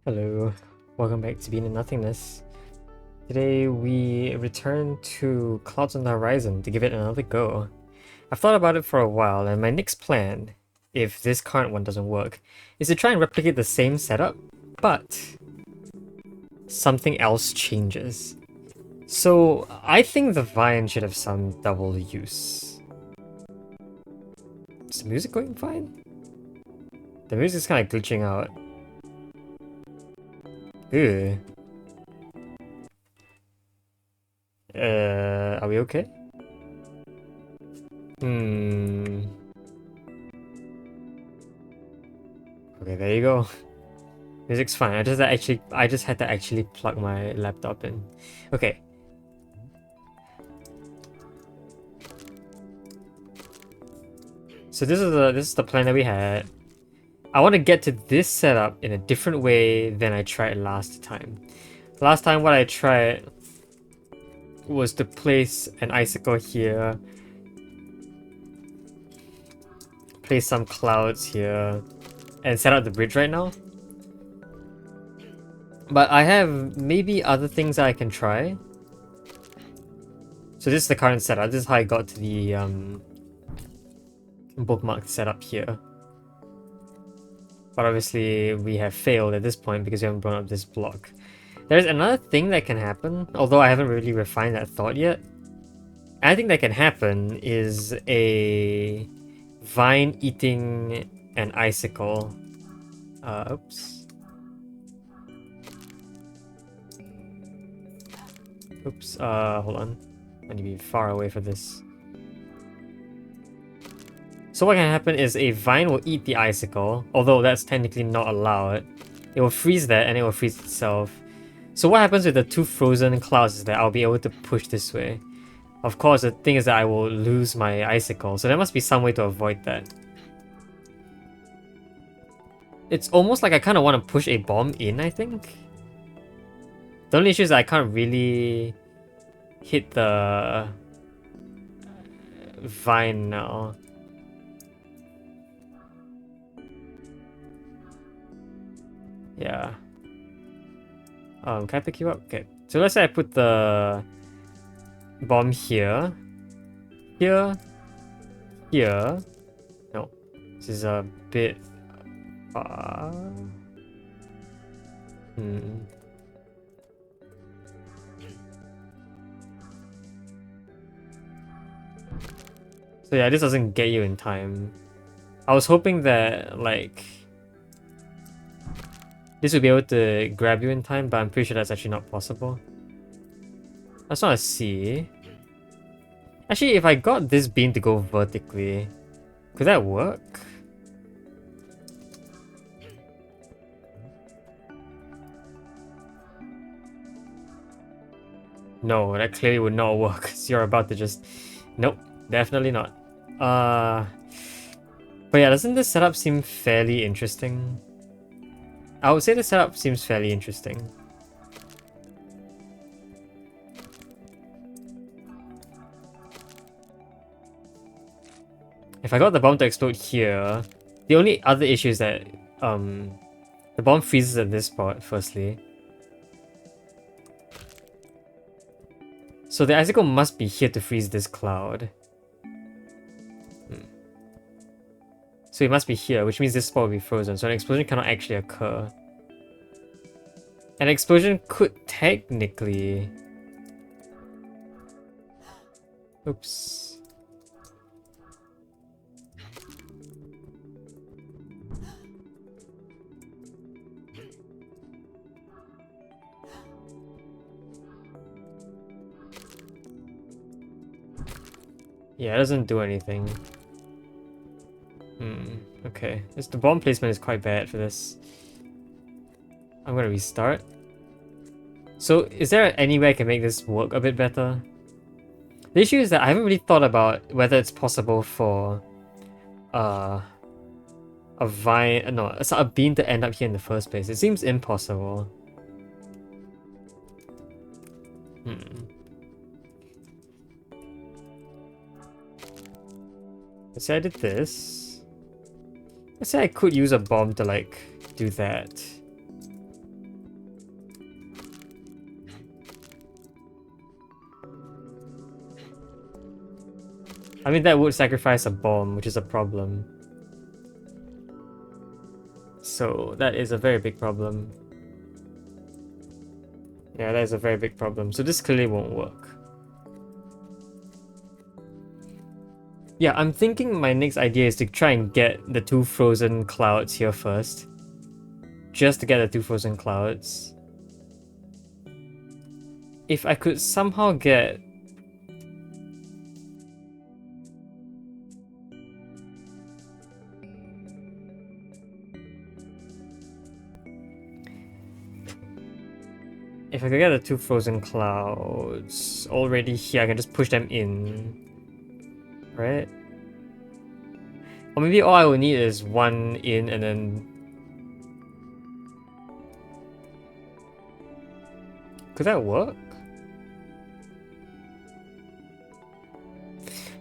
Hello, welcome back to Being in Nothingness. Today we return to Clouds on the Horizon to give it another go. I've thought about it for a while, and my next plan, if this current one doesn't work, is to try and replicate the same setup, but something else changes. So I think the vine should have some double use. Is the music going fine? The music's kind of glitching out. Ew. Are we okay? Okay, there you go. Music's fine. I just had to actually plug my laptop in. Okay. So this is the plan that we had. I want to get to this setup in a different way than I tried last time. Last time what I tried was to place an icicle here, place some clouds here, and set up the bridge right now. But I have maybe other things that I can try. So this is the current setup. This is how I got to the bookmark setup here. But obviously we have failed at this point because we haven't blown up this block. There's another thing that can happen, although I haven't really refined that thought yet. I think that can happen is a vine eating an icicle. Oops. Oops, hold on. I need to be far away for this. So what can happen is a vine will eat the icicle, although that's technically not allowed. It will freeze that and it will freeze itself. So what happens with the two frozen clouds is that I'll be able to push this way. Of course, the thing is that I will lose my icicle, so there must be some way to avoid that. It's almost like I kind of want to push a bomb in, I think. The only issue is that I can't really hit the vine now. Yeah. Can I pick you up? Okay. So let's say I put the bomb here. Here. Here. No. This is a bit far. So yeah, this doesn't get you in time. I was hoping that, like, this would be able to grab you in time, but I'm pretty sure that's actually not possible. I just want to see. Actually, if I got this beam to go vertically, could that work? No, that clearly would not work. So you're about to just... Nope, definitely not. But yeah, doesn't this setup seem fairly interesting? I would say the setup seems fairly interesting. If I got the bomb to explode here, the only other issue is that the bomb freezes at this spot, firstly. So the icicle must be here to freeze this cloud. So it must be here, which means this spot will be frozen, so an explosion cannot actually occur. An explosion could technically... Oops. Yeah, it doesn't do anything. Okay. The bomb placement is quite bad for this. I'm gonna restart. So, is there any way I can make this work a bit better? The issue is that I haven't really thought about whether it's possible for a vine, no, a beam to end up here in the first place. It seems impossible. Let's say I did this. Let's say I could use a bomb to, like, do that. I mean, that would sacrifice a bomb, which is a problem. So that is a very big problem. Yeah, that is a very big problem. So this clearly won't work. Yeah, I'm thinking my next idea is to try and get the 2 frozen clouds here first. Just to get the 2 frozen clouds. If I could somehow get... If I could get the 2 frozen clouds already here, I can just push them in. Right? Or maybe all I will need is 1 in and then... Could that work?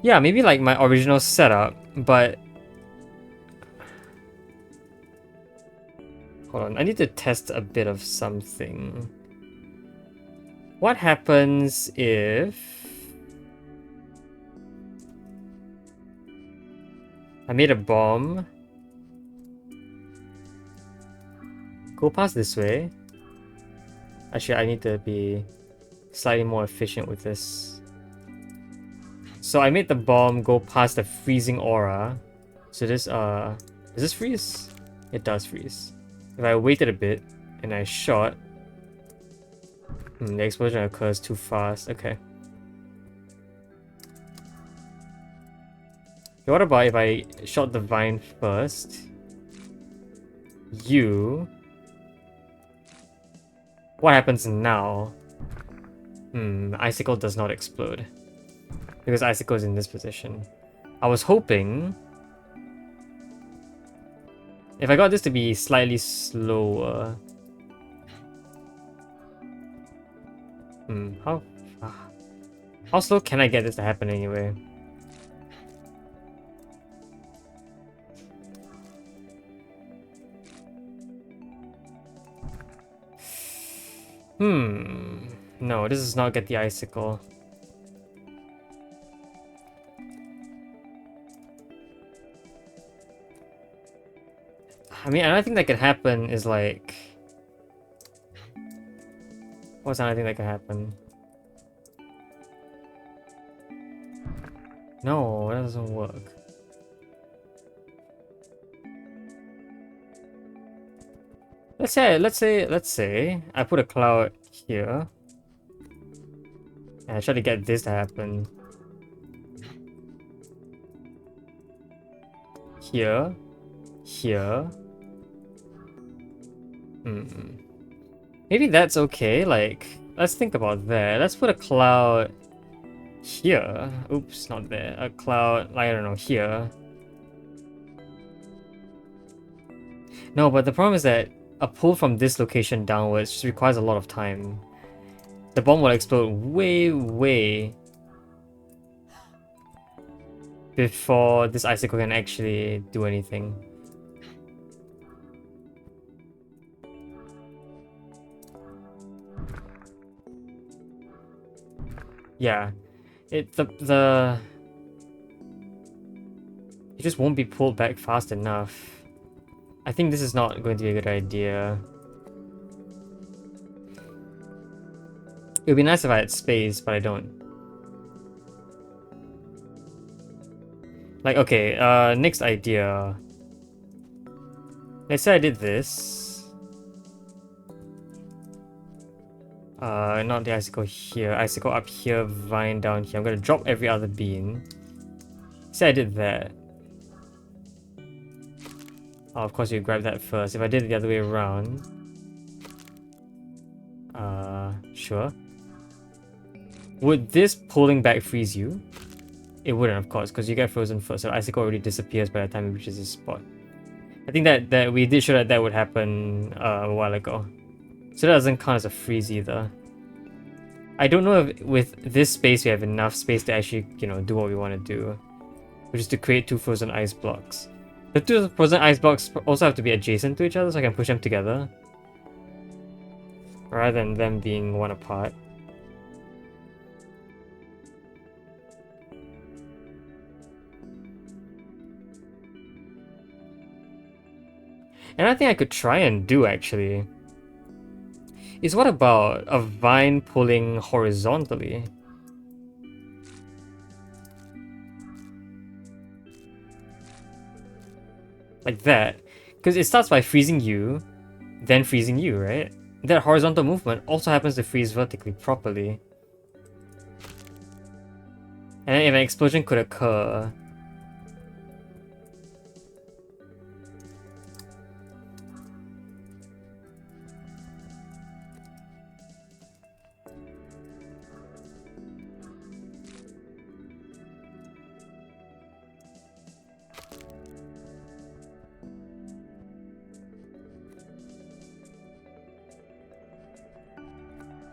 Yeah, maybe like my original setup, but... Hold on, I need to test a bit of something. What happens if... I made a bomb. Go past this way. Actually, I need to be slightly more efficient with this. So I made the bomb go past the freezing aura. So this, does this freeze? It does freeze. If I waited a bit and I shot, the explosion occurs too fast. Okay. What about if I shot the vine first? What happens now? Icicle does not explode. Because Icicle is in this position. I was hoping... If I got this to be slightly slower... How slow can I get this to happen anyway? No, this does not get the icicle. I mean, another thing that could happen is like... What's another thing that could happen? No, that doesn't work. Let's say I put a cloud here. And I try to get this to happen. Here. Here. Maybe that's okay, like, let's think about that. Let's put a cloud here. Oops, not there. A cloud, I don't know, here. No, but the problem is that a pull from this location downwards just requires a lot of time. The bomb will explode way before this icicle can actually do anything. Yeah, it just won't be pulled back fast enough. I think this is not going to be a good idea. It would be nice if I had space, but I don't. Like, okay, next idea. Let's say I did this. Not the icicle here. Icicle up here, vine down here. I'm gonna drop every other bean. Say I did that. Oh, of course you grab that first. If I did it the other way around... Sure. Would this pulling back freeze you? It wouldn't, of course, because you get frozen first, so icicle already disappears by the time it reaches this spot. I think that we did show that would happen a while ago. So that doesn't count as a freeze either. I don't know if with this space we have enough space to actually, you know, do what we want to do. Which is to create 2 frozen ice blocks. The 2 frozen ice blocks also have to be adjacent to each other so I can push them together. Rather than them being one apart. Another thing I could try and do actually is what about a vine pulling horizontally? Like that. Because it starts by freezing you, then freezing you, right? That horizontal movement also happens to freeze vertically properly. And then if an explosion could occur...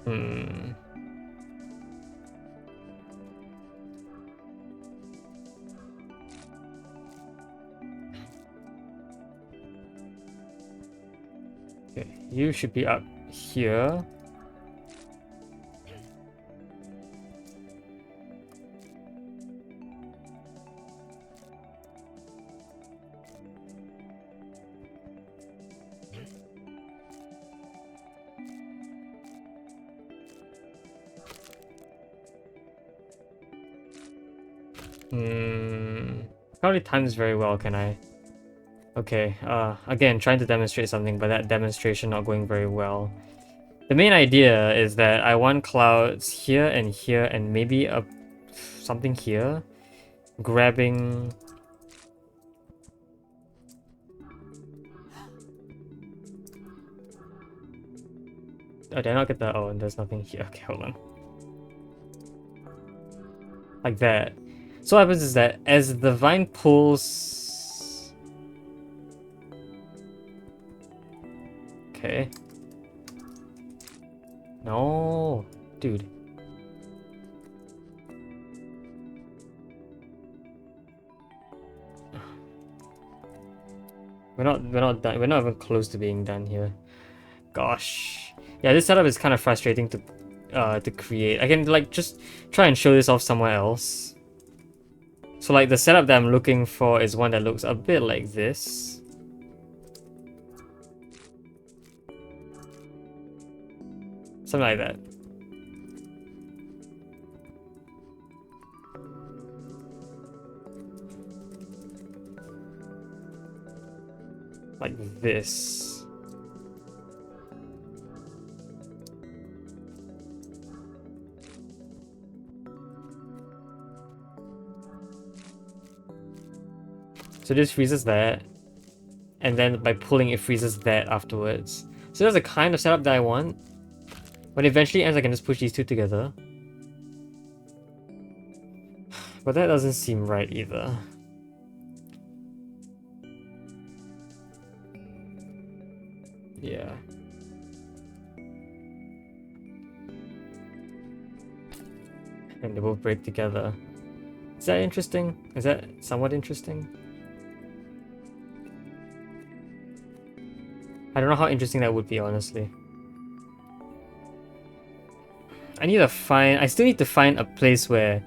Hmm... Okay, you should be up here. Can't really time this very well, can I? Okay, again, trying to demonstrate something, but that demonstration not going very well. The main idea is that I want clouds here and maybe something here. Grabbing... Oh, did I not get that? Oh, and there's nothing here. Okay, hold on. Like that. So what happens is that as the vine pulls... Okay. No, dude. We're not done. We're not even close to being done here. Gosh. Yeah, this setup is kind of frustrating to create. I can like just try and show this off somewhere else. So like the setup that I'm looking for is one that looks a bit like this. Something like that. Like this. So this freezes that, and then by pulling it freezes that afterwards. So that's the kind of setup that I want. When it eventually ends, I can just push these two together. But that doesn't seem right either. Yeah. And they both break together. Is that interesting? Is that somewhat interesting? I don't know how interesting that would be, honestly. I still need to find a place where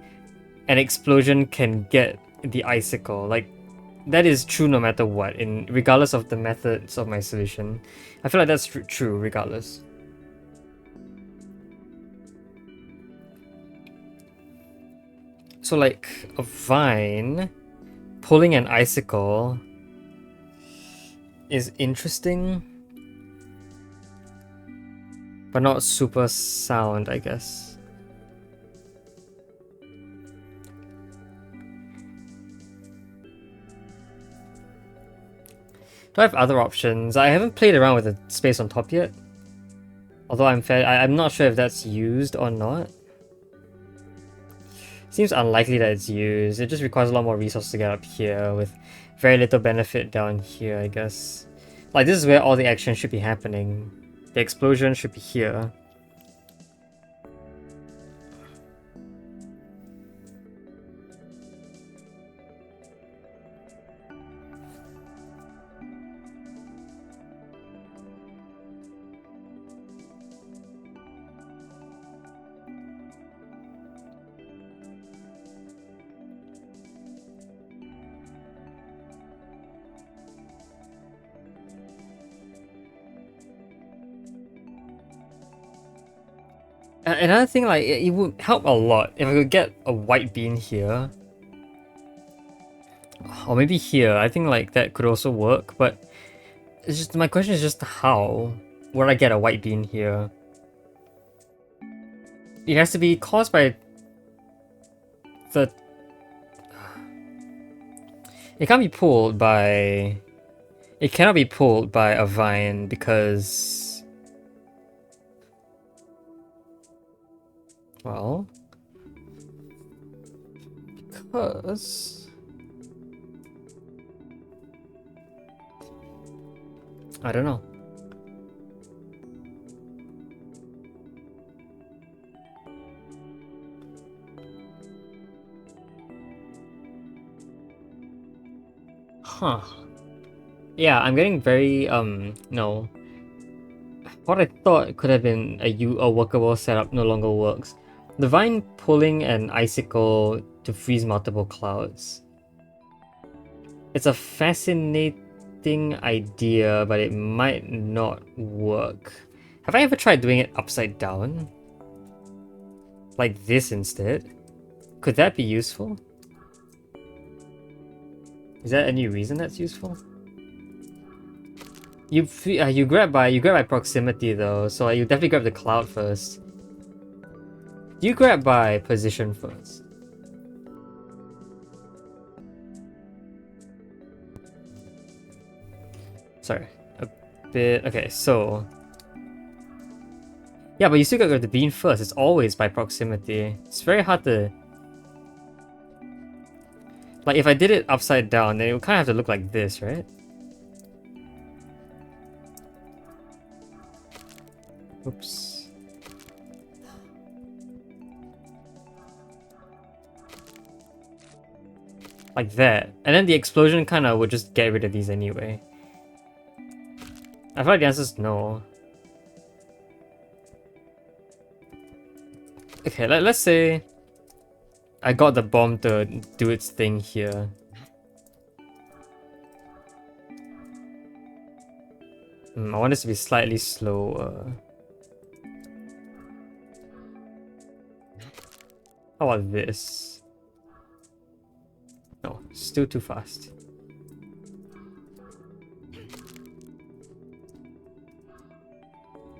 an explosion can get the icicle. Like, that is true no matter what, regardless of the methods of my solution. I feel like that's true regardless. So like, a vine pulling an icicle is interesting, but not super sound, I guess. Do I have other options? I haven't played around with the space on top yet. Although I'm not sure if that's used or not. Seems unlikely that it's used. It just requires a lot more resources to get up here with very little benefit down here, I guess. Like, this is where all the action should be happening. The explosion should be here. Another thing, like, it would help a lot if I could get a white bean here. Or maybe here. I think, like, that could also work, but it's just, my question is just how would I get a white bean here? It has to be caused by the... It can't be pulled by... It cannot be pulled by a vine because... Well... Because... I don't know. Huh. Yeah, I'm getting very, no. What I thought could have been a workable setup no longer works. The vine pulling an icicle to freeze multiple clouds. It's a fascinating idea, but it might not work. Have I ever tried doing it upside down? Like this instead? Could that be useful? Is there any reason that's useful? You grab by proximity though, so you definitely grab the cloud first. You grab by position first. Sorry, a bit. Okay, so yeah, but you still gotta grab the bean first. It's always by proximity. It's very hard to. Like, if I did it upside down, then it would kind of have to look like this, right? Oops. Like that. And then the explosion kind of would just get rid of these anyway. I feel like the answer is no. Okay, let's say I got the bomb to do its thing here. I want this to be slightly slower. How about this? No, still too fast.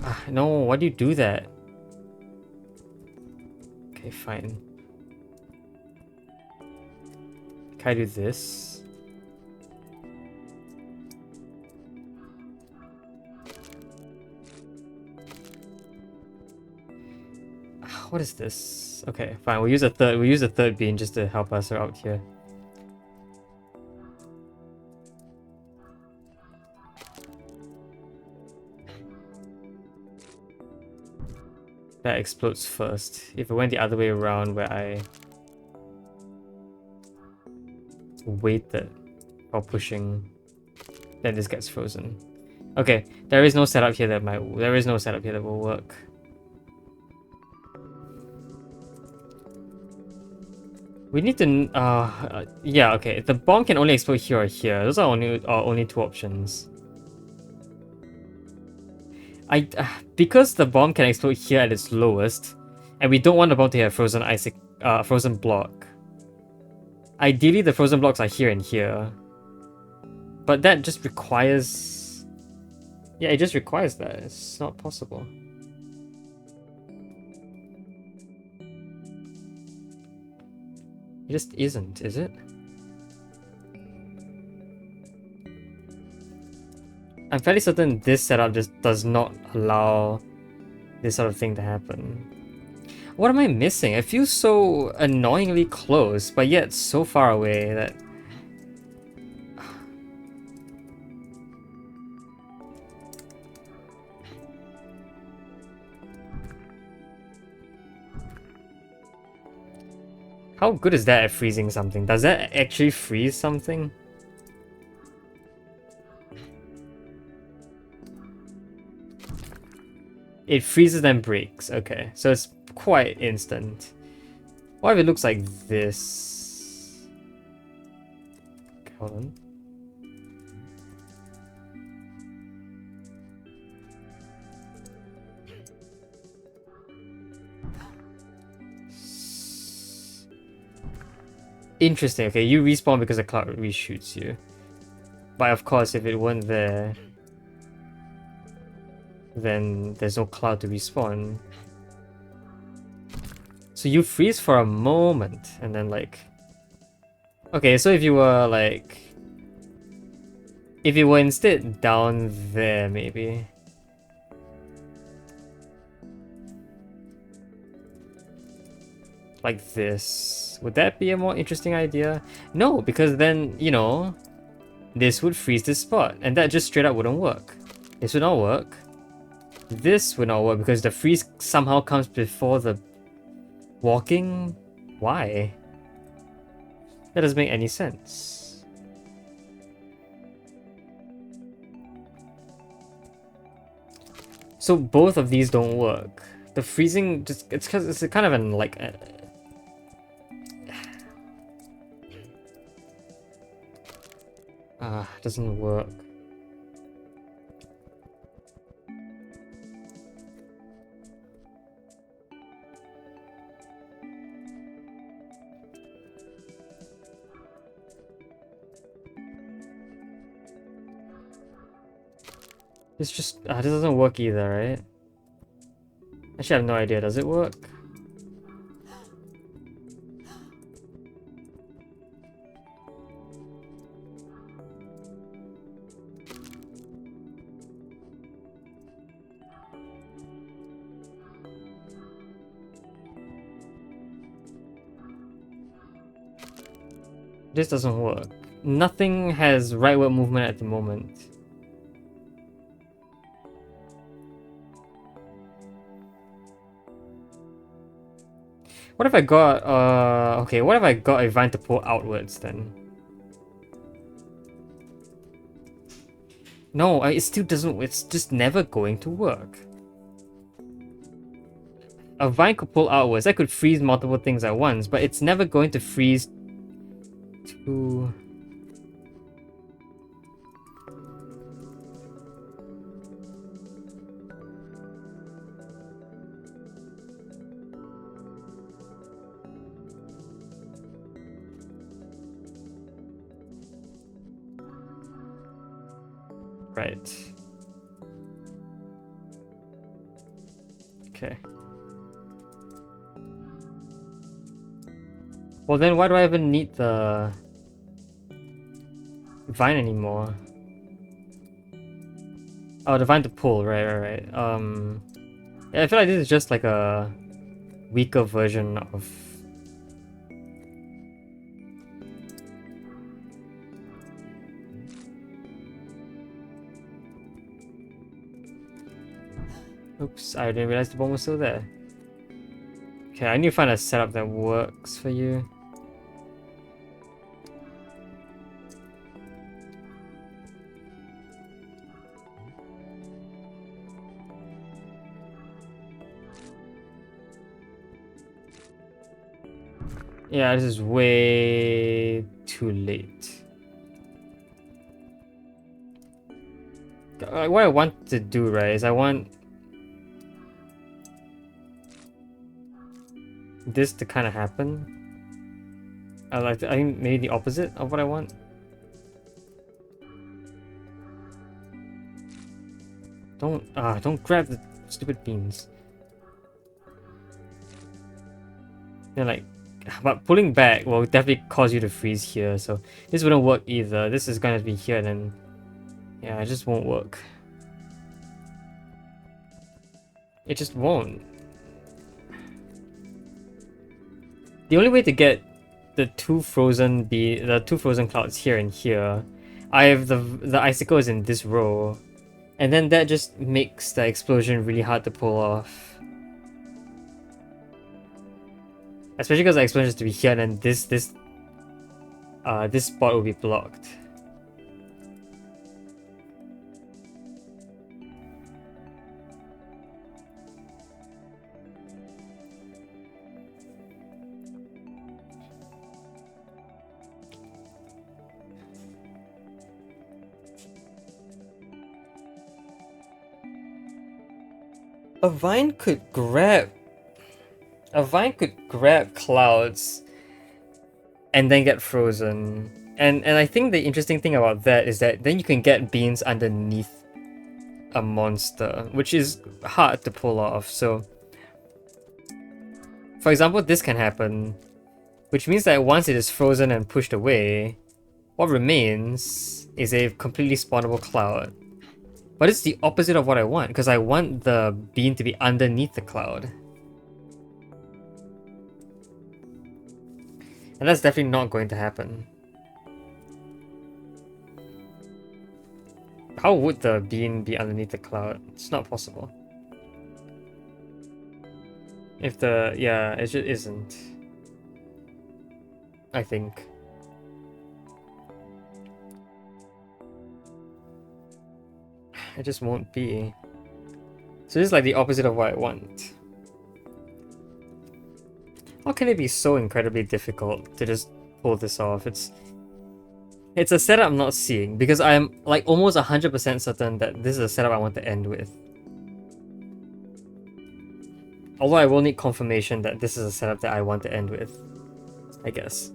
Ah, no, why do you do that? Okay, fine. Can I do this? What is this? Okay, fine. We'll use a third bean just to help us out here. That explodes first. If it went the other way around where I waited while pushing, then this gets frozen. Okay, there is no setup here that will work. We need to yeah, okay. The bomb can only explode here or here. Those are only two options. Because the bomb can explode here at its lowest, and we don't want the bomb to have frozen block. Ideally, the frozen blocks are here and here, but that just requires. Yeah, it just requires that. It's not possible. It just isn't, is it? I'm fairly certain this setup just does not allow this sort of thing to happen. What am I missing? It feels so annoyingly close, but yet so far away that... How good is that at freezing something? Does that actually freeze something? It freezes and breaks. Okay, so it's quite instant. What if it looks like this? Okay, hold on. Interesting. Okay, you respawn because the cloud reshoots you. But of course, if it weren't there, then there's no cloud to respawn. So you freeze for a moment, and then like... Okay, so if you were like... If you were instead down there, maybe... Like this. Would that be a more interesting idea? No, because then, you know, this would freeze this spot, and that just straight up wouldn't work. This would not work. This would not work because the freeze somehow comes before the walking. Why? That doesn't make any sense. So both of these don't work. The freezing just, it's because it's kind of an like doesn't work. It's just, this doesn't work either, right? Actually, I have no idea. Does it work? This doesn't work. Nothing has rightward movement at the moment. What if I got, okay, what if I got a vine to pull outwards then? No, it still doesn't, it's just never going to work. A vine could pull outwards, that could freeze multiple things at once, but it's never going to freeze to... Right. Okay. Well then why do I even need the vine anymore? Oh, the vine to pull, right. Yeah, I feel like this is just like a weaker version of... Oops, I didn't realize the bomb was still there. Okay, I need to find a setup that works for you. Yeah, this is way too late. What I want to do, right, is I want this to kind of happen. I think maybe the opposite of what I want. Don't grab the stupid beans. Then like, but pulling back will definitely cause you to freeze here, so this wouldn't work either. This is gonna be here and then, yeah, it just won't work. It just won't. The only way to get the two frozen clouds here and here, I have the icicle is in this row, and then that just makes the explosion really hard to pull off. Especially because the explosion has to be here, and then this spot will be blocked. A vine could grab clouds and then get frozen. And I think the interesting thing about that is that then you can get beans underneath a monster, which is hard to pull off. So, for example, this can happen, which means that once it is frozen and pushed away, what remains is a completely spawnable cloud. But it's the opposite of what I want, because I want the bean to be underneath the cloud. And that's definitely not going to happen. How would the bean be underneath the cloud? It's not possible. If the... yeah, it just isn't. I think. It just won't be. So this is like the opposite of what I want. How can it be so incredibly difficult to just pull this off? It's a setup I'm not seeing, because I'm like almost 100% certain that this is a setup I want to end with. Although I will need confirmation that this is a setup that I want to end with, I guess.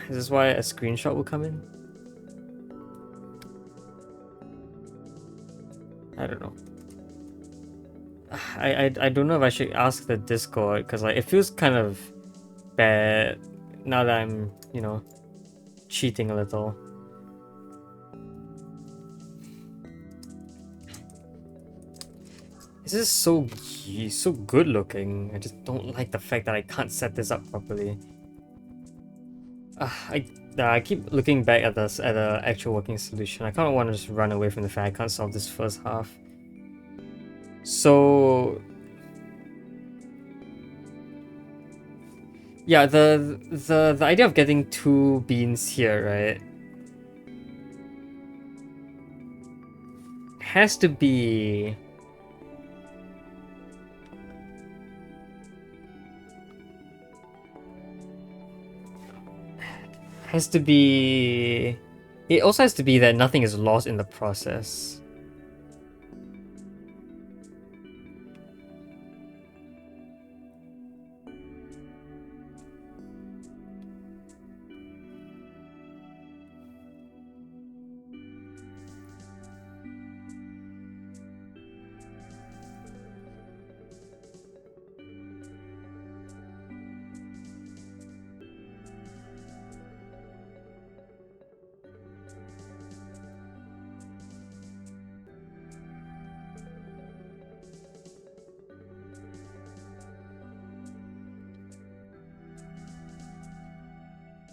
Is this why a screenshot will come in? I don't know. I don't know if I should ask the Discord, because like it feels kind of bad now that I'm, you know, cheating a little. This is so good looking. I just don't like the fact that I can't set this up properly. I keep looking back at the actual working solution. I kind of want to just run away from the fact I can't solve this first half. So yeah, the idea of getting 2 beans here, right, has to be it also has to be that nothing is lost in the process.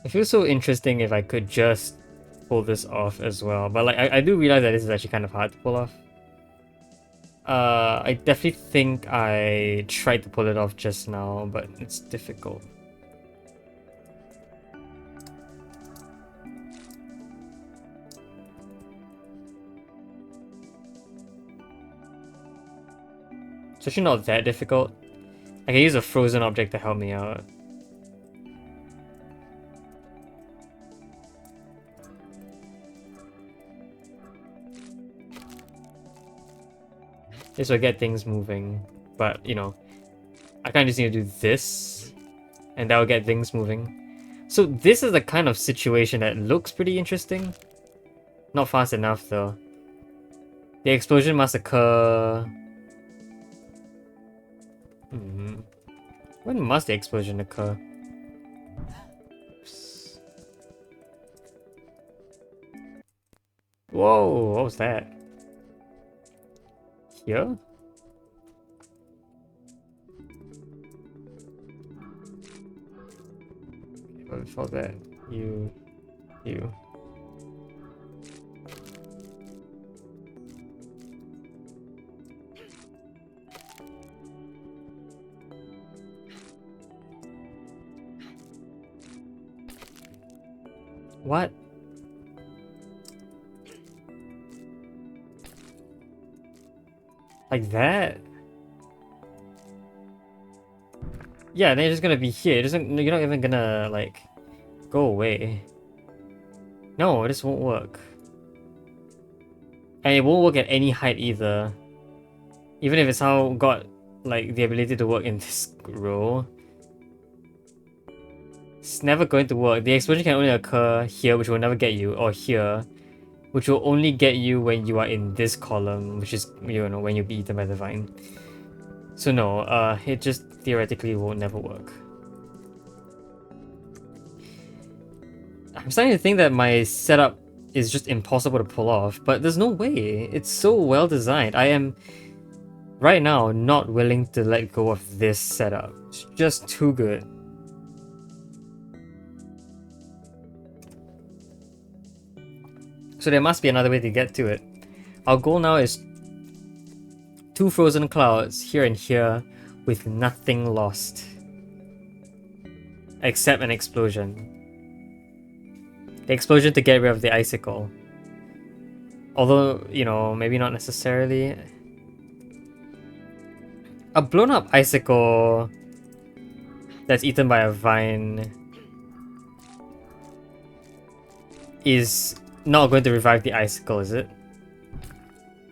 It feels so interesting if I could just pull this off as well, but like I do realize that this is actually kind of hard to pull off. I definitely think I tried to pull it off just now, but it's difficult. It's actually not that difficult. I can use a frozen object to help me out. This will get things moving, but you know, I kind of just need to do this, and that will get things moving. So this is the kind of situation that looks pretty interesting. Not fast enough though. The explosion must occur... When must the explosion occur? Oops. Whoa, what was that? Here? What before that? You. What? Like that? Yeah, then you're just gonna be here. You're not even gonna, like, go away. No, this won't work. And it won't work at any height either. Even if it's how got, like, the ability to work in this row. It's never going to work. The explosion can only occur here, which will never get you, or here, which will only get you when you are in this column, which is, you know, when you'll be eaten by the vine. So no, it just theoretically will never work. I'm starting to think that my setup is just impossible to pull off, but there's no way. It's so well designed. I am, right now, not willing to let go of this setup. It's just too good. So there must be another way to get to it. Our goal now is 2 frozen clouds here and here with nothing lost. Except an explosion. The explosion to get rid of the icicle. Although, you know, maybe not necessarily. A blown up icicle that's eaten by a vine is not going to revive the icicle, is it?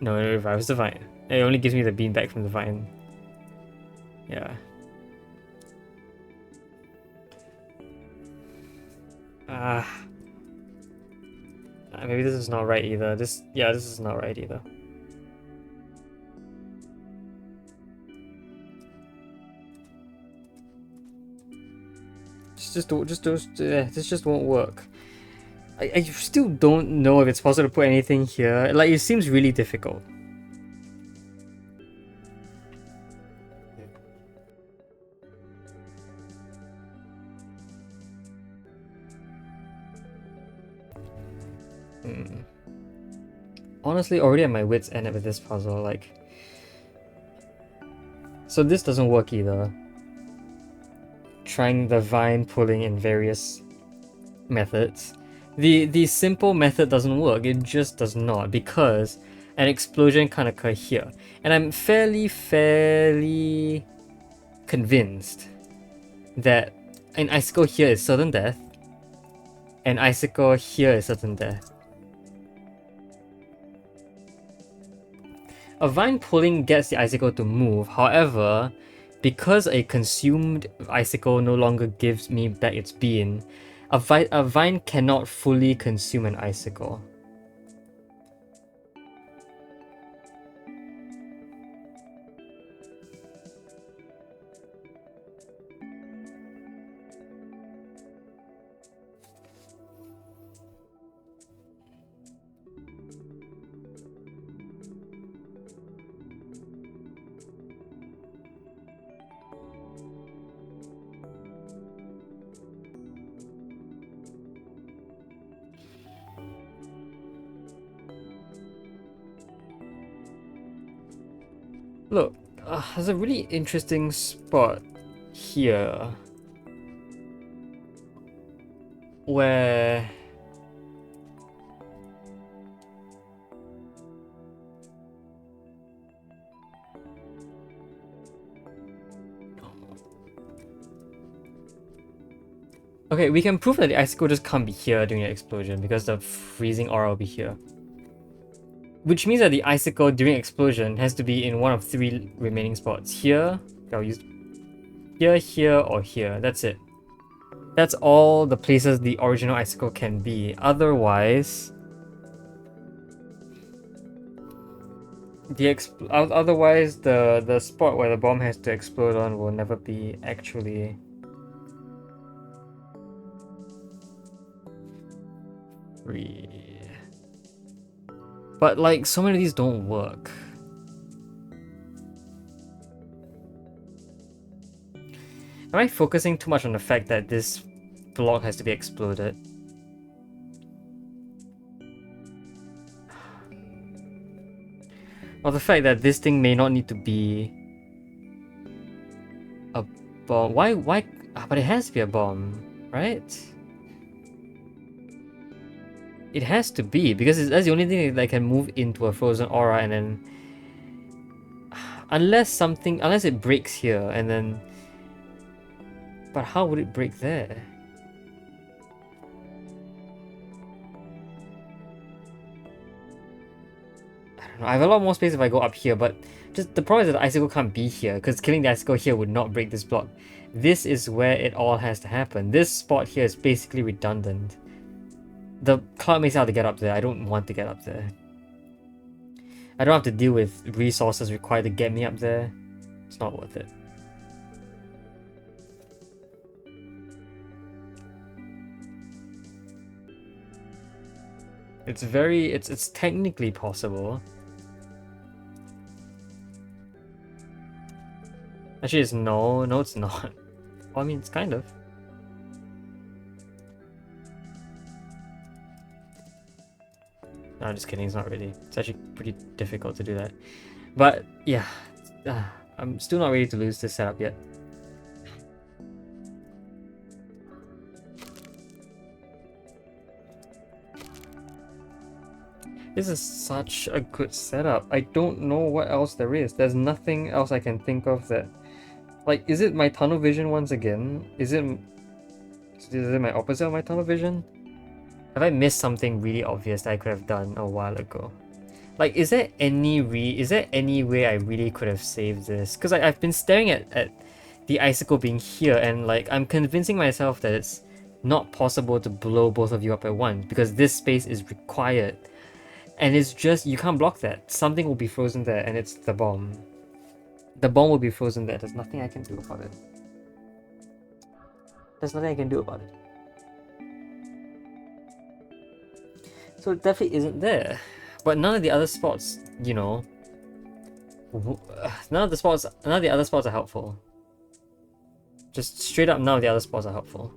No, it revives the vine. It only gives me the bean back from the vine. Yeah. Maybe this is not right either. This is not right either. This just won't work. I still don't know if it's possible to put anything here. Like, it seems really difficult. Honestly, already at my wit's end with this puzzle, like... So this doesn't work either. Trying the vine pulling in various methods. The simple method doesn't work, it just does not, because an explosion can occur here. And I'm fairly convinced that an icicle here is certain death, an icicle here is certain death. A vine pulling gets the icicle to move, however, because a consumed icicle no longer gives me back its bean, a vine cannot fully consume an icicle. Look, there's a really interesting spot here where okay, we can prove that the icicle just can't be here during the explosion because the freezing aura will be here. Which means that the icicle during explosion has to be in one of 3 remaining spots. Here, I'll use here, here, or here. That's it. That's all the places the original icicle can be. Otherwise, the spot where the bomb has to explode on will never be actually free. But like, so many of these don't work. Am I focusing too much on the fact that this block has to be exploded? Or the fact that this thing may not need to be a bomb. Why? But it has to be a bomb, right? It has to be, because that's the only thing that can move into a frozen aura, and then... Unless it breaks here, and then... But how would it break there? I don't I have a lot more space if I go up here, but just the problem is that the icicle can't be here, because killing the icicle here would not break this block. This is where it all has to happen. This spot here is basically redundant. The cloud makes it hard to get up there. I don't want to get up there. I don't have to deal with resources required to get me up there. It's not worth it. It's technically possible. Actually, no, it's not. Well, I mean, it's kind of. No, I'm just kidding, it's not really. It's actually pretty difficult to do that. But, yeah. I'm still not ready to lose this setup yet. This is such a good setup. I don't know what else there is. There's nothing else I can think of that... Like, is it my tunnel vision once again? Is it my opposite of my tunnel vision? Have I missed something really obvious that I could have done a while ago? Like, is there any way I really could have saved this? Because I've been staring at the icicle being here, and like I'm convincing myself that it's not possible to blow both of you up at once because this space is required. And it's just, you can't block that. Something will be frozen there, and it's the bomb. The bomb will be frozen there. There's nothing I can do about it. There's nothing I can do about it. So it definitely isn't there. But none of the other spots, you know... None of the other spots are helpful. Just straight up, none of the other spots are helpful.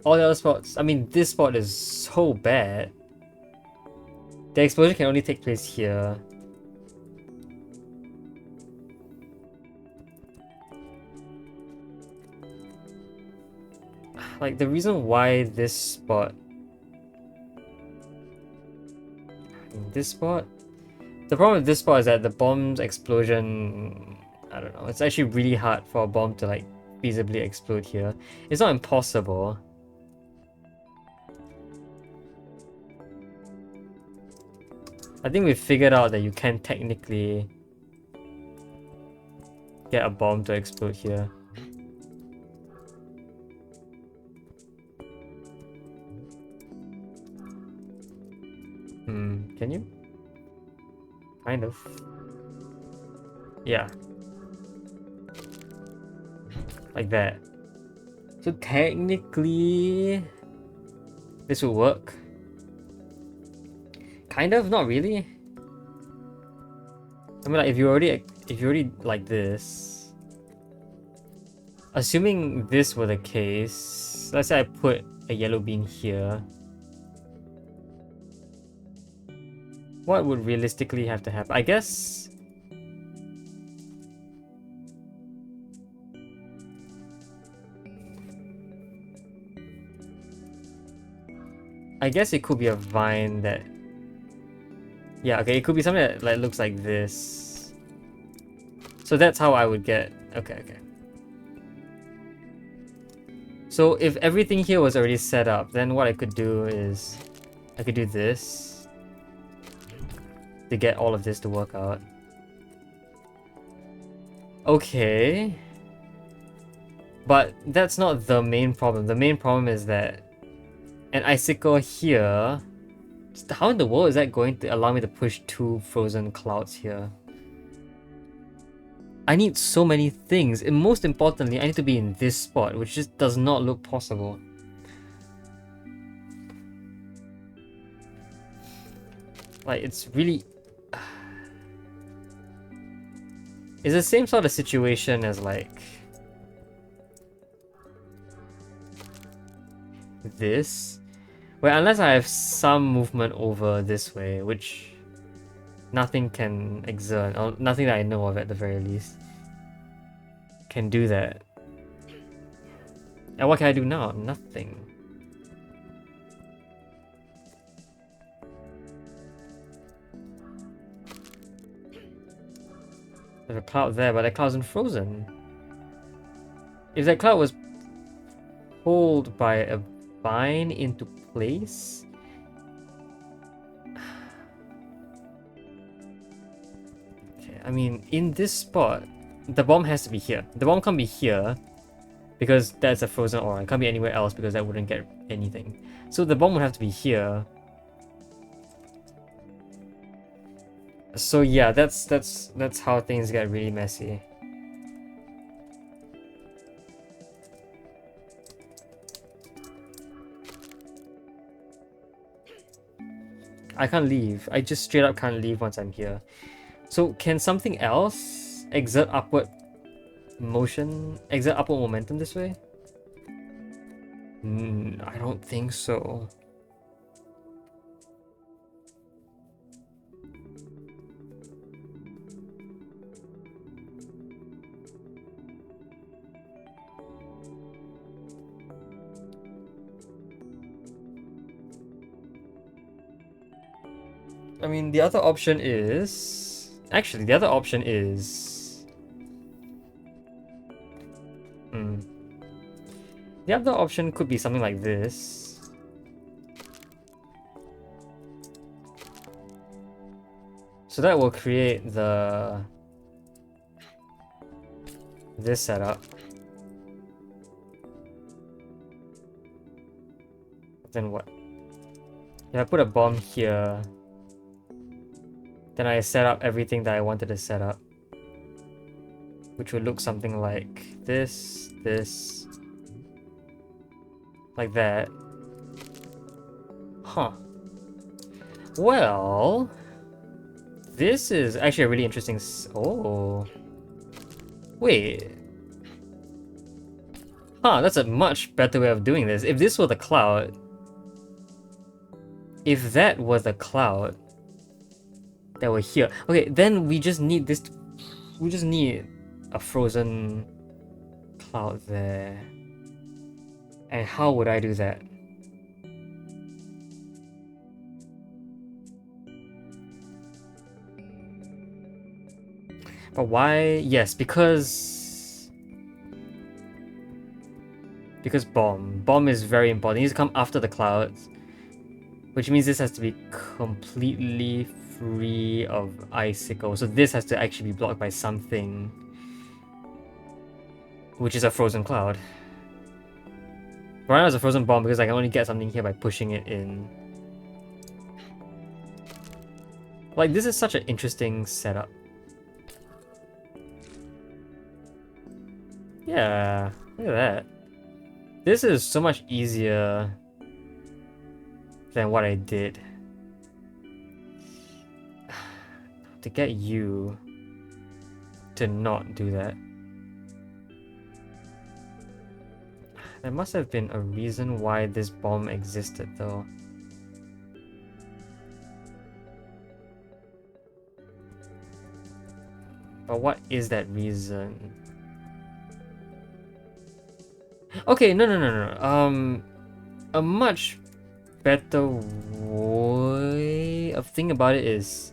All the other spots... I mean, this spot is so bad. The explosion can only take place here. Like, the reason why this spot... The problem with this spot is that the bomb's explosion... I don't know, it's actually really hard for a bomb to, like, feasibly explode here. It's not impossible. I think we've figured out that you can technically get a bomb to explode here. Can you? Kind of. Yeah. Like that. So technically, this will work. Kind of, not really. I mean, like, if you already like this, assuming this were the case, let's say I put a yellow bean here, what would realistically have to happen? I guess it could be a vine that... Yeah, okay, it could be something that like looks like this. So that's how I would get... Okay. So if everything here was already set up, then what I could do is... I could do this to get all of this to work out. Okay. But that's not the main problem. The main problem is that an icicle here... How in the world is that going to allow me to push two frozen clouds here? I need so many things, and most importantly, I need to be in this spot, which just does not look possible. Like, it's really... It's the same sort of situation as, like... this. Well, unless I have some movement over this way, which nothing can exert, or nothing that I know of at the very least, can do that. And what can I do now? Nothing. There's a cloud there, but that cloud isn't frozen. If that cloud was pulled by a vine into place, I mean, in this spot, the bomb has to be here. The bomb can't be here because that's a frozen ore. It can't be anywhere else because that wouldn't get anything. So the bomb would have to be here. So yeah, that's how things get really messy. I can't leave. I just straight up can't leave once I'm here. So can something else exert upward momentum this way? I don't think so. I mean, the other option is... Actually, the other option is... The other option could be something like this. So that will create this setup. Then what? If I put a bomb here, then I set up everything that I wanted to set up, which would look something like this, like that. Huh. Well, this is actually a really interesting... Oh. Wait. Huh, that's a much better way of doing this. If this were the cloud... If that was the cloud that were here... Okay, then we just need this... We just need a frozen cloud there. And how would I do that? But why? Yes, because bomb. Bomb is very important. It needs to come after the clouds. Which means this has to be completely free of icicle. So this has to actually be blocked by something. Which is a frozen cloud. Right now it's a frozen bomb because I can only get something here by pushing it in. Like, this is such an interesting setup. Yeah, look at that. This is so much easier than what I did. To get you to not do that. There must have been a reason why this bomb existed though. But what is that reason? Okay, no. A much better way of thinking about it is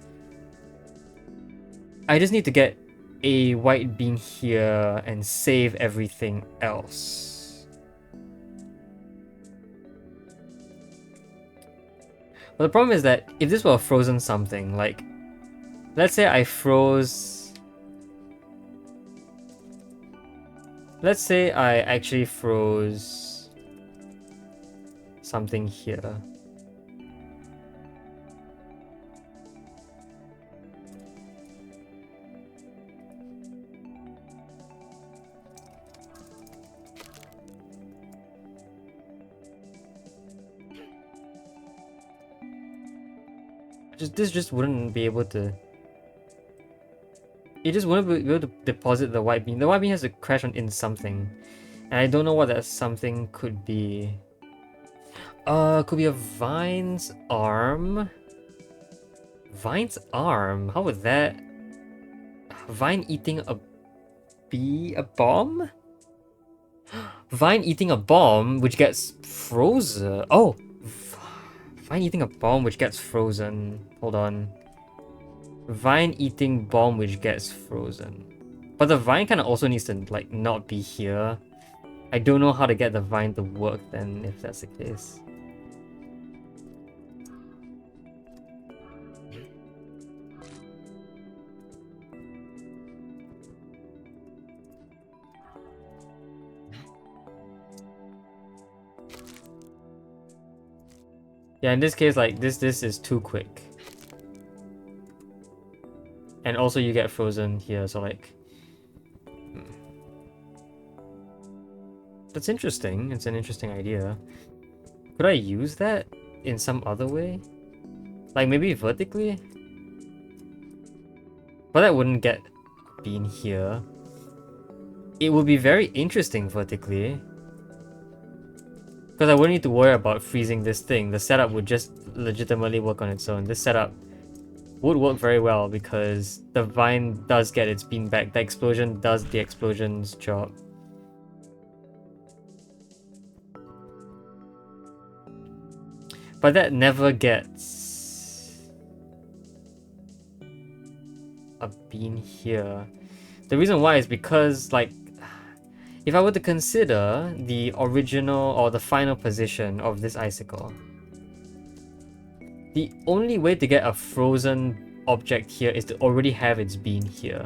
I just need to get a white bean here and save everything else. But the problem is that if this were a frozen something, like, let's say I froze... Let's say I actually froze something here. This just wouldn't be able to... It just wouldn't be able to deposit the white bean. The white bean has to crash into something. And I don't know what that something could be. Could be a vine's arm? Vine's arm? How would that... Vine eating a bee? A bomb? Vine eating a bomb which gets frozen. Oh! Vine eating a bomb which gets frozen. Hold on. Vine eating bomb which gets frozen. But the vine kind of also needs to, like, not be here. I don't know how to get the vine to work then, if that's the case. Yeah, in this case, like, this is too quick. And also you get frozen here, so like... That's interesting. It's an interesting idea. Could I use that in some other way? Like, maybe vertically? But that wouldn't get a bean here. It would be very interesting vertically. Because I wouldn't need to worry about freezing this thing. The setup would just legitimately work on its own. This setup would work very well because the vine does get its bean back. The explosion does the explosion's job. But that never gets a bean here. The reason why is because, like, if I were to consider the original or the final position of this icicle, the only way to get a frozen object here is to already have its bean here.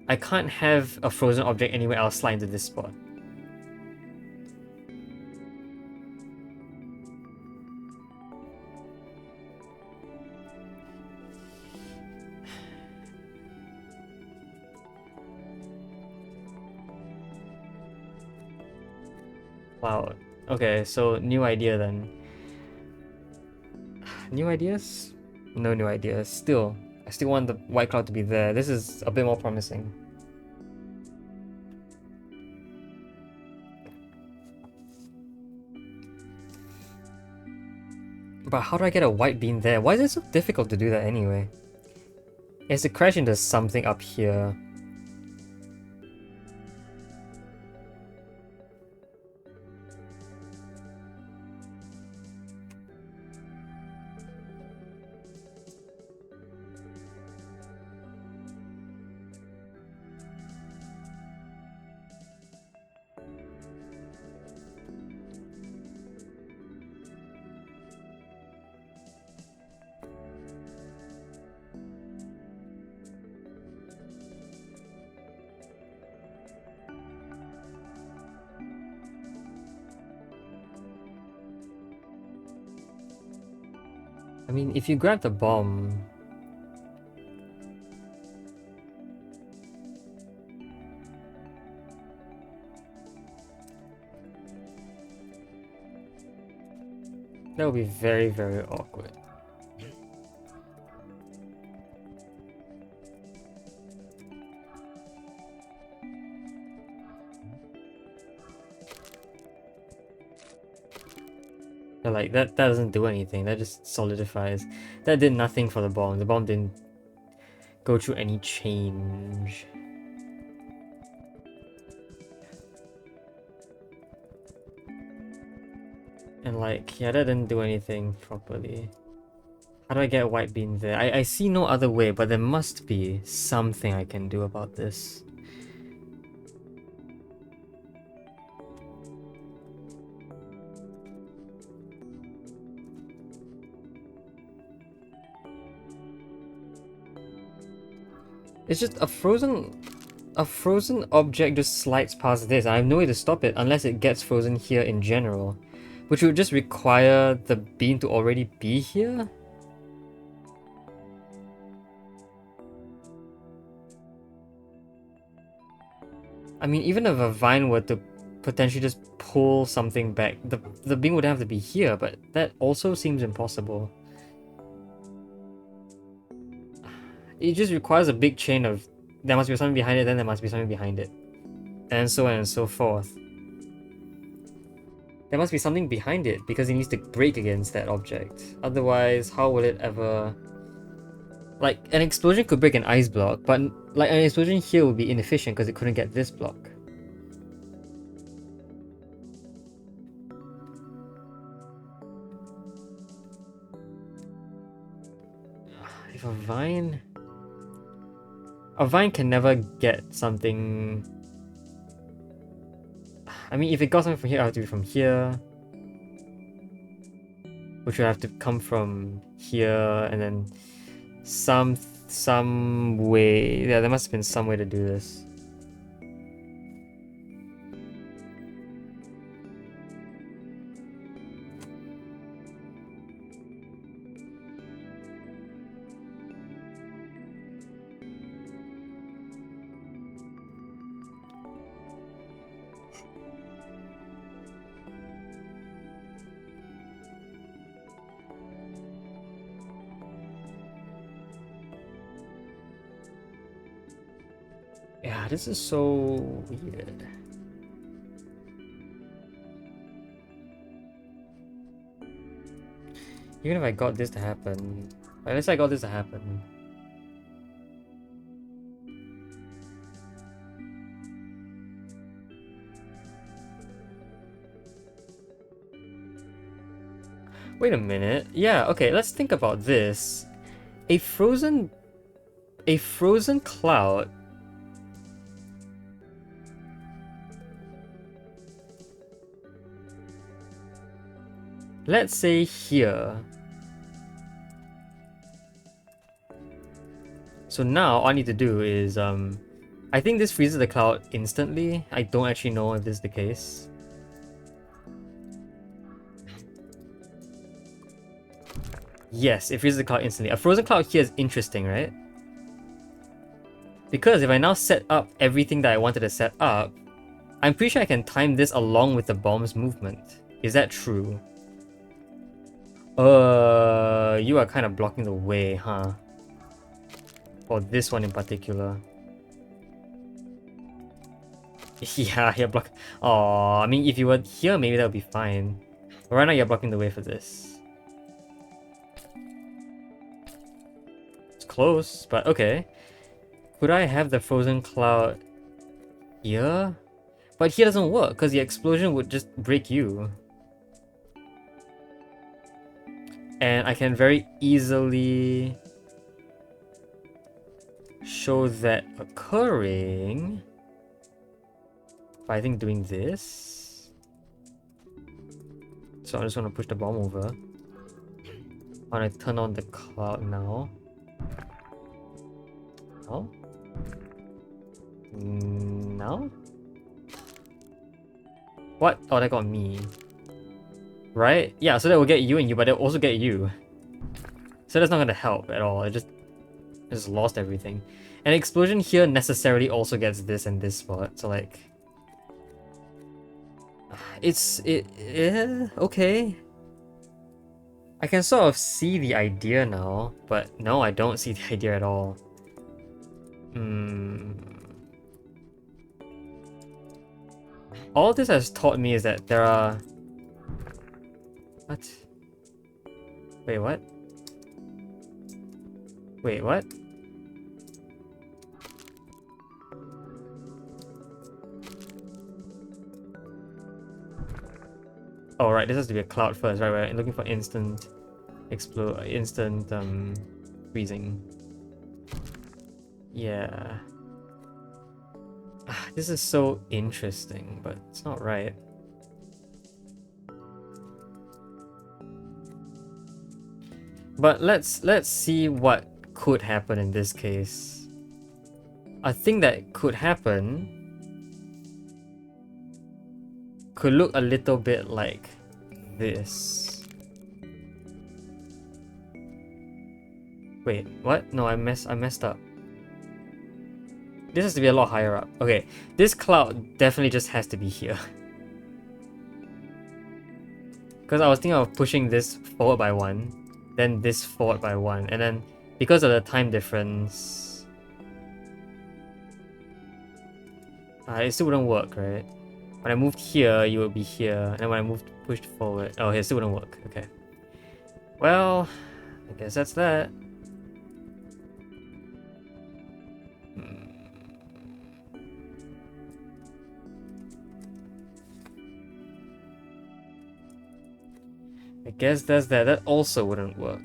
I can't have a frozen object anywhere else slide into this spot. Wow. Okay, so new idea then. New ideas? No new ideas. Still, I still want the white cloud to be there. This is a bit more promising. But how do I get a white bean there? Why is it so difficult to do that anyway? It has to crash into something up here. I mean, if you grab the bomb... That would be very, very awkward. Yeah, like, that doesn't do anything, that just solidifies. That did nothing for the bomb. The bomb didn't go through any change. And like, yeah, that didn't do anything properly. How do I get a white bean there? I see no other way, but there must be something I can do about this. It's just a frozen object just slides past this. I have no way to stop it unless it gets frozen here in general, which would just require the bean to already be here. I mean, even if a vine were to potentially just pull something back, the bean would have to be here, but that also seems impossible. It just requires a big chain of there must be something behind it, then there must be something behind it, and so on and so forth. There must be something behind it because it needs to break against that object. Otherwise, how would it ever... Like, an explosion could break an ice block, but like an explosion here would be inefficient because it couldn't get this block. If a vine... A vine can never get something... I mean, if it got something from here, it would have to be from here. Which would have to come from here, and then some way... Yeah, there must have been some way to do this. Yeah, this is so weird. Even if I got this to happen, at least I got this to happen. Wait a minute. Yeah, okay, let's think about this. A frozen cloud. Let's say here. So now all I need to do is I think this freezes the cloud instantly. I don't actually know if this is the case. Yes, it freezes the cloud instantly. A frozen cloud here is interesting, right? Because if I now set up everything that I wanted to set up, I'm pretty sure I can time this along with the bomb's movement. Is that true? You are kind of blocking the way, huh? For this one in particular. Yeah, you're blocking. Oh, I mean, if you were here, maybe that would be fine. But right now, you're blocking the way for this. It's close, but okay. Could I have the frozen cloud here? But here doesn't work, because the explosion would just break you. And I can very easily show that occurring by, I think, doing this. So I'm just gonna push the bomb over. I'm gonna turn on the cloud now. No? No? What? Oh, that got me. Right? Yeah, so that will get you and you, but it'll also get you. So that's not gonna help at all. I just lost everything. An explosion here necessarily also gets this and this spot. So like, okay. I can sort of see the idea now, but no, I don't see the idea at all. All this has taught me is that there are... What? Wait, what? Wait, what? Oh, right, this has to be a cloud first, right? We're looking for instant freezing. Yeah. This is so interesting, but it's not right. But let's see what could happen in this case. A thing that could happen could look a little bit like this. Wait, what? No, I messed up. This has to be a lot higher up. Okay, this cloud definitely just has to be here. Because I was thinking of pushing this forward by 1, then this forward by 1, and then because of the time difference, it still wouldn't work, right? When I moved here, you would be here, and when I pushed forward, oh, it still wouldn't work. Okay. Well, I guess that's that. I guess that's that. That also wouldn't work.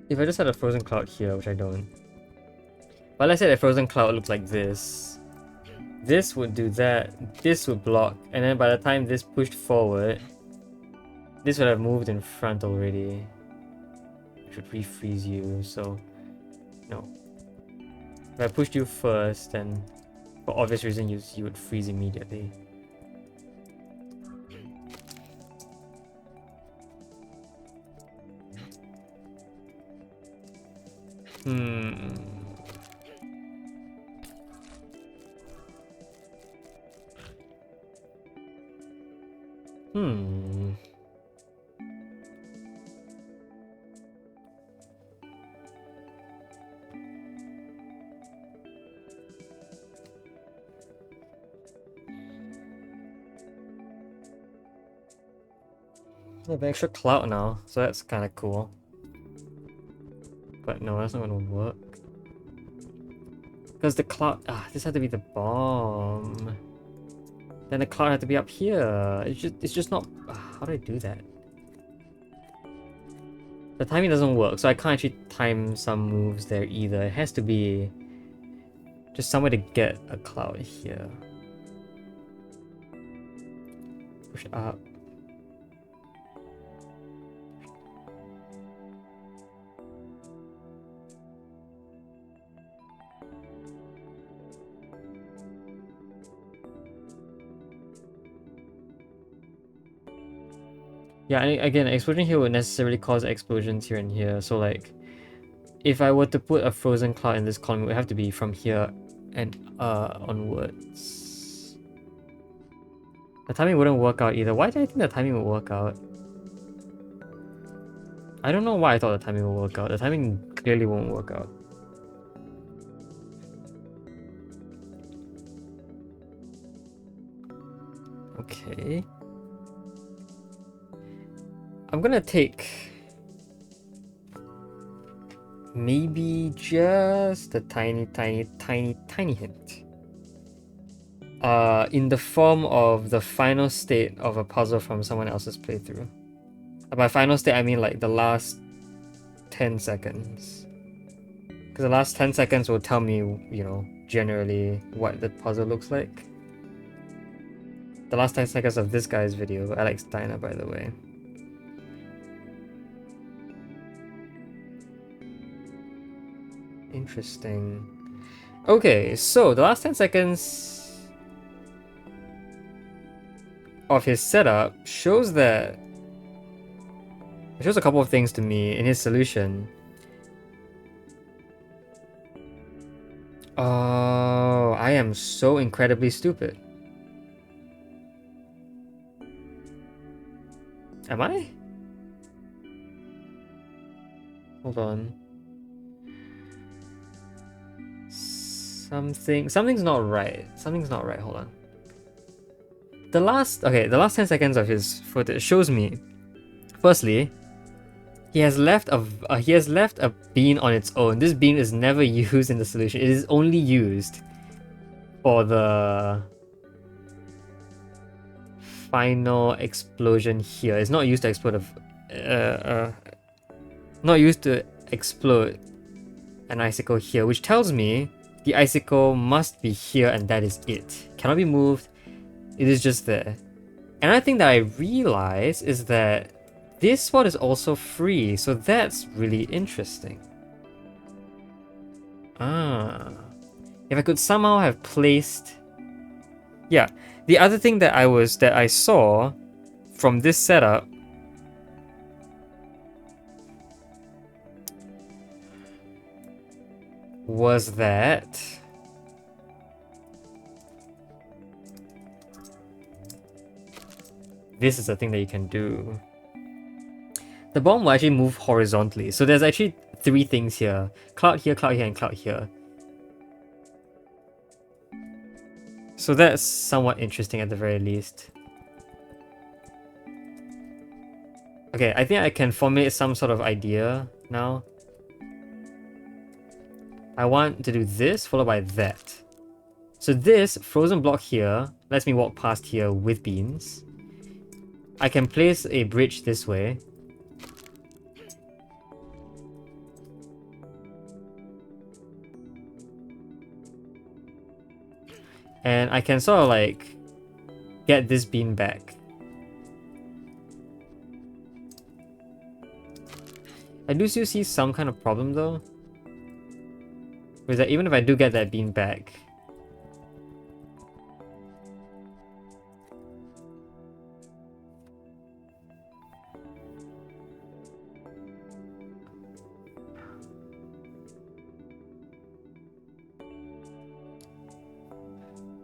If I just had a frozen cloud here, which I don't. But let's say the frozen cloud looks like this. This would do that, this would block, and then by the time this pushed forward, this would have moved in front already. should refreeze you, so no. If I pushed you first, then for obvious reason you would freeze immediately. Hmm. Hmm. I have extra clout now, so that's kind of cool. But no, that's not gonna work. Because the cloud, this had to be the bomb. Then the cloud had to be up here. It's just not. How do I do that? The timing doesn't work, so I can't actually time some moves there either. It has to be just somewhere to get a cloud here. Push up. Yeah, again, explosion here would necessarily cause explosions here and here. So like, if I were to put a frozen cloud in this column, it would have to be from here and onwards. The timing wouldn't work out either. Why did I think the timing would work out? I don't know why I thought the timing would work out. The timing clearly won't work out. Okay. I'm gonna take maybe just a tiny hint. In the form of the final state of a puzzle from someone else's playthrough. By final state, I mean like the last 10 seconds. Because the last 10 seconds will tell me, you know, generally what the puzzle looks like. The last 10 seconds of this guy's video, Alex Steiner, by the way. Interesting. Okay, so the last 10 seconds of his setup shows that it shows a couple of things to me in his solution. Oh, I am so incredibly stupid. Am I? Hold on. Something's not right. Something's not right. Hold on. The last 10 seconds of his footage shows me. Firstly, he has left a bean on its own. This bean is never used in the solution. It is only used for the final explosion here. It's not used to explode not used to explode an icicle here, which tells me the icicle must be here and that is it. Cannot be moved. It is just there. Another thing that I realize is that this spot is also free, so that's really interesting. If I could somehow have placed... Yeah, the other thing that I saw from this setup was that this is the thing that you can do. The bomb will actually move horizontally. So there's actually 3 things here. Cloud here, and cloud here. So that's somewhat interesting at the very least. Okay, I think I can formulate some sort of idea now. I want to do this followed by that. So this frozen block here lets me walk past here with beans. I can place a bridge this way. And I can sort of like get this bean back. I do still see some kind of problem though. Is that even if I do get that bean back,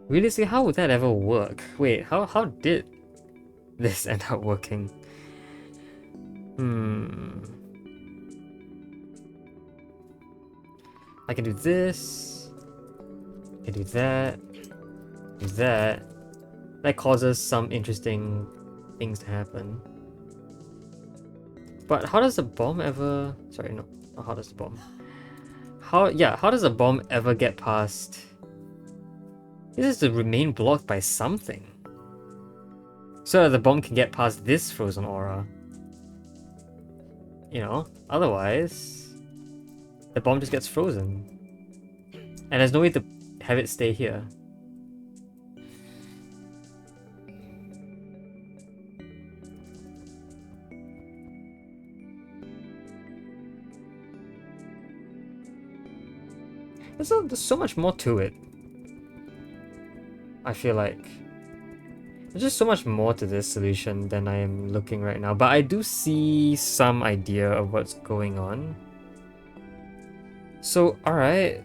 realistically, how would that ever work? Wait, how did this end up working? I can do this. I can do that. Do that. That causes some interesting things to happen. But how does the bomb ever... Sorry, no. How does the bomb... How does a bomb ever get past... This is to remain blocked by something. So that the bomb can get past this frozen aura. You know, otherwise... The bomb just gets frozen. And there's no way to have it stay here. There's so much more to it. I feel like. There's just so much more to this solution than I am looking right now. But I do see some idea of what's going on. So, alright.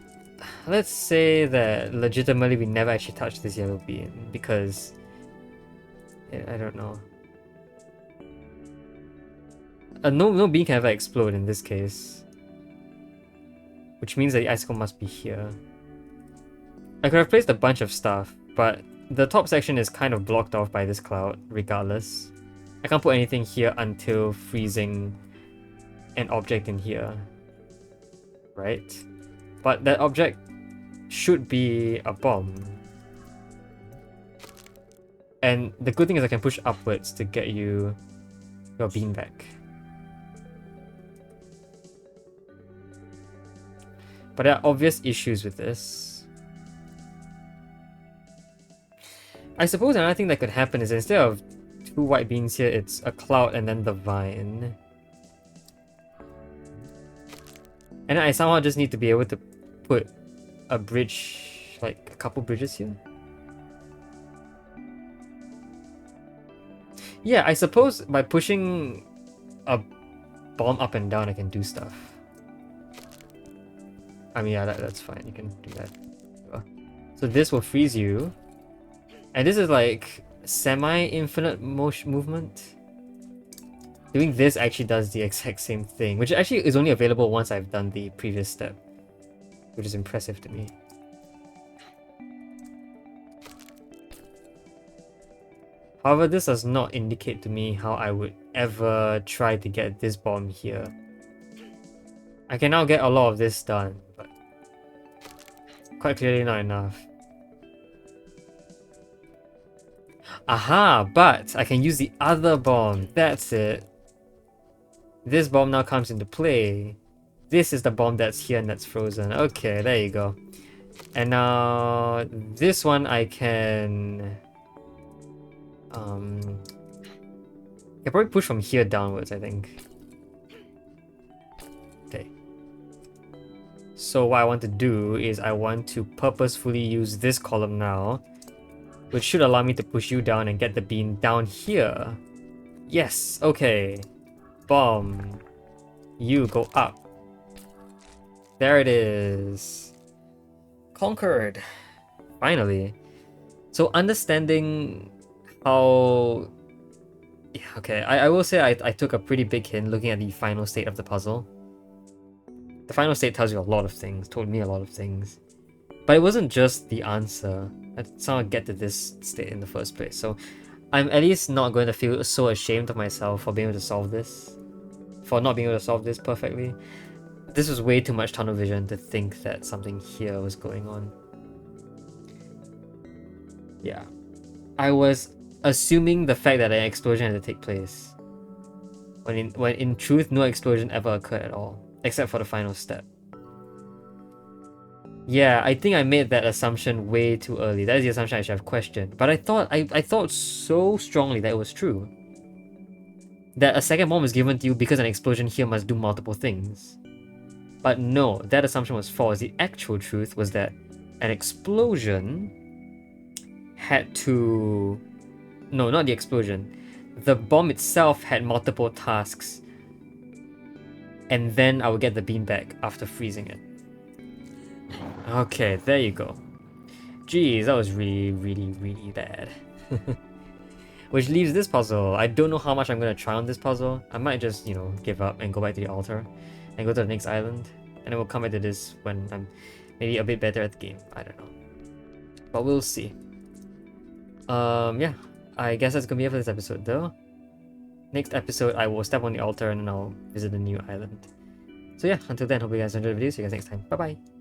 Let's say that legitimately we never actually touched this yellow bean. Because... I don't know. No bean can ever explode in this case. Which means that the icicle must be here. I could have placed a bunch of stuff, but the top section is kind of blocked off by this cloud, regardless. I can't put anything here until freezing an object in here. Right? But that object should be a bomb. And the good thing is I can push upwards to get you your bean back. But there are obvious issues with this. I suppose another thing that could happen is instead of 2 white beans here, it's a cloud and then the vine. And I somehow just need to be able to put a bridge, like a couple bridges here. Yeah, I suppose by pushing a bomb up and down I can do stuff. I mean, yeah, that's fine. You can do that. So this will freeze you. And this is like semi-infinite movement. Doing this actually does the exact same thing, which actually is only available once I've done the previous step, which is impressive to me. However, this does not indicate to me how I would ever try to get this bomb here. I can now get a lot of this done, but quite clearly not enough. Aha, but I can use the other bomb. That's it. This bomb now comes into play. This is the bomb that's here and that's frozen. Okay, there you go. And now this one I can... I can probably push from here downwards, I think. Okay. So what I want to do is I want to purposefully use this column now, which should allow me to push you down and get the bean down here. Yes, okay. Bomb. You go up. There it is. Conquered. Finally. So understanding how... Yeah, okay, I will say I took a pretty big hint looking at the final state of the puzzle. The final state tells you a lot of things, told me a lot of things. But it wasn't just the answer. I somehow get to this state in the first place. So I'm at least not going to feel so ashamed of myself for being able to solve this. For not being able to solve this perfectly. This was way too much tunnel vision to think that something here was going on. Yeah. I was assuming the fact that an explosion had to take place. When in truth, no explosion ever occurred at all. Except for the final step. Yeah, I think I made that assumption way too early. That is the assumption I should have questioned. But I thought so strongly that it was true. that a second bomb is given to you because an explosion here must do multiple things. But no, that assumption was false. The actual truth was that an explosion had to... No, not the explosion. The bomb itself had multiple tasks. And then I would get the beanbag after freezing it. Okay, there you go. Geez, that was really, really, really bad. Which leaves this puzzle. I don't know how much I'm gonna try on this puzzle. I might just, you know, give up and go back to the altar and go to the next island. And then we'll come back to this when I'm maybe a bit better at the game. I don't know. But we'll see. Yeah. I guess that's gonna be it for this episode though. Next episode, I will step on the altar and then I'll visit the new island. So yeah, until then, hope you guys enjoyed the video. See you guys next time. Bye bye.